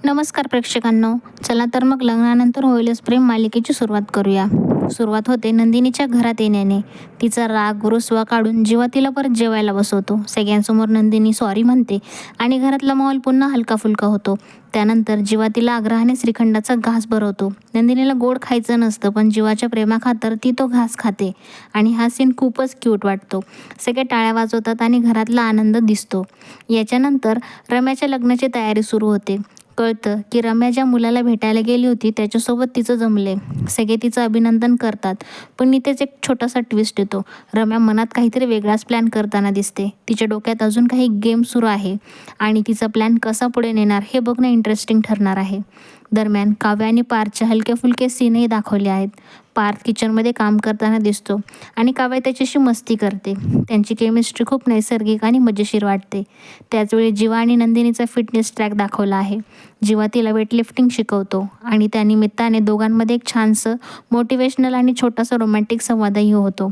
नमस्कार प्रेक्षकांनो. चला तर मग लग्नानंतर होईलच प्रेम मालिकेची सुरुवात करूया. सुरुवात होते नंदिनीच्या घरात येण्याने. तिचा राग रुसवा काढून जीवा तिला परत जेवायला बसवतो. सगळ्यांसमोर नंदिनी सॉरी म्हणते आणि घरातला माहोल पुन्हा हलका फुलका होतो. त्यानंतर जीवा तिला आग्रहाने श्रीखंडाचा घास भरवतो. नंदिनीला गोड खायचं नसतं, पण जीवाच्या प्रेमाखातर ती तो घास खाते आणि हा सीन खूपच क्यूट वाटतो. सगळे टाळ्या वाजवतात आणि घरातला आनंद दिसतो. याच्यानंतर रम्याच्या लग्नाची तयारी सुरू होते. कळतं की रम्या ज्या मुलाला भेटायला गेली होती त्याच्यासोबत तिचं जमले. सगळे तिचं अभिनंदन करतात, पण इथेच एक छोटासा ट्विस्ट येतो. रम्या मनात काहीतरी वेगळाच प्लॅन करताना दिसते. तिच्या डोक्यात अजून काही गेम सुरू आहे आणि तिचा प्लॅन कसा पुढे नेणार हे बघणं इंटरेस्टिंग ठरणार आहे. दरम्यान काव्य आणि पार्थचे हलके फुलके सीनही दाखवले आहेत. पार्थ किचनमध्ये काम करताना दिसतो आणि काव्य त्याच्याशी मस्ती करते. त्यांची केमिस्ट्री खूप नैसर्गिक आणि मजेशीर वाटते. त्याचवेळी जीवा आणि नंदिनीचा फिटनेस ट्रॅक दाखवला आहे. जीवा तिला वेटलिफ्टिंग शिकवतो आणि त्या निमित्ताने दोघांमध्ये एक छानसं मोटिवेशनल आणि छोटासा रोमॅन्टिक संवादही होतो.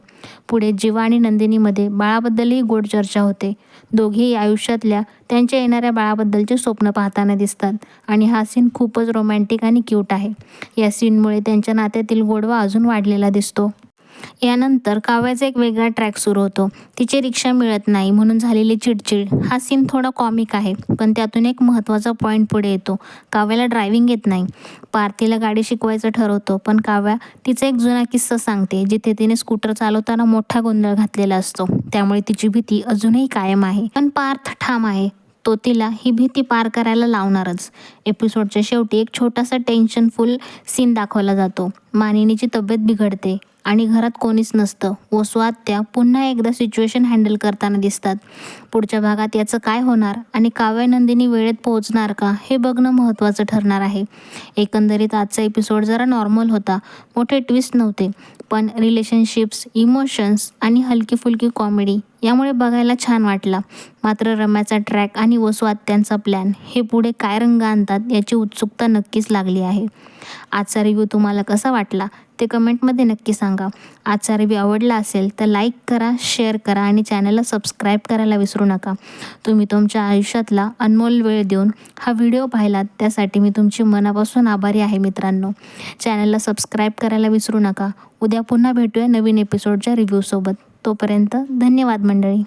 पुढे जीवा आणि नंदिनीमध्ये बाळाबद्दलही गोड चर्चा होते. दोघेही आयुष्यातल्या त्यांच्या येणाऱ्या बाळाबद्दलचे स्वप्न पाहताना दिसतात आणि हा सीन खूपच रोमॅन्टिक आणि क्यूट आहे. या सीनमुळे त्यांच्या नात्यातील गोडवा अजून वाढलेला दिसतो. यानंतर काव्याचा एक वेगळा ट्रॅक सुरू होतो. तिची रिक्षा मिळत नाही म्हणून झालेली चिडचिड. हा सीन थोडा कॉमिक आहे, पण त्यातून एक महत्त्वाचा पॉईंट पुढे येतो. काव्याला ड्रायव्हिंग येत नाही. पार्थ तिला गाडी शिकवायचं ठरवतो, पण काव्या तिचा एक जुना किस्सा सांगते जिथे तिने स्कूटर चालवताना मोठा गोंधळ घातलेला असतो. त्यामुळे तिची भीती अजूनही कायम आहे. पण पार्थ ठाम आहे. तो तिला ही भीती पार करायला लावणारच. एपिसोडच्या शेवटी एक छोटासा टेन्शनफुल सीन दाखवला जातो. मानिनीची तब्येत बिघडते आणि घरात कोणीच नसतं. वसू आत्या पुन्हा एकदा सिच्युएशन हँडल करताना दिसतात. पुढच्या भागात याचं काय होणार आणि काव्य नंदिनी वेळेत पोहोचणार का हे बघणं महत्त्वाचं ठरणार आहे. एकंदरीत आजचा एपिसोड जरा नॉर्मल होता. मोठे ट्विस्ट नव्हते, पण रिलेशनशिप्स, इमोशन्स आणि हलकी फुलकी कॉमेडी यामुळे बघायला छान वाटला. मात्र रम्याचा ट्रॅक आणि वसू आत्यांचा प्लॅन हे पुढे काय रंग आणतात याची उत्सुकता नक्कीच लागली आहे. आजचा रिव्ह्यू तुम्हाला कसा वाटला ते कमेंटमध्ये नक्की सांगा. आजचा रिव्ह्यू आवडला असेल तर लाईक करा, शेअर करा आणि चॅनलला सबस्क्राईब करायला विसरू नका. तुम्ही तुमच्या आयुष्यातला अनमोल वेळ देऊन हा व्हिडिओ पाहिलात त्यासाठी मी तुमची मनापासून आभारी आहे मित्रांनो. चॅनलला सबस्क्राईब करायला विसरू नका. उद्या पुन्हा भेटूया नवीन एपिसोडच्या रिव्ह्यूसोबत. तोपर्यंत धन्यवाद मंडळी.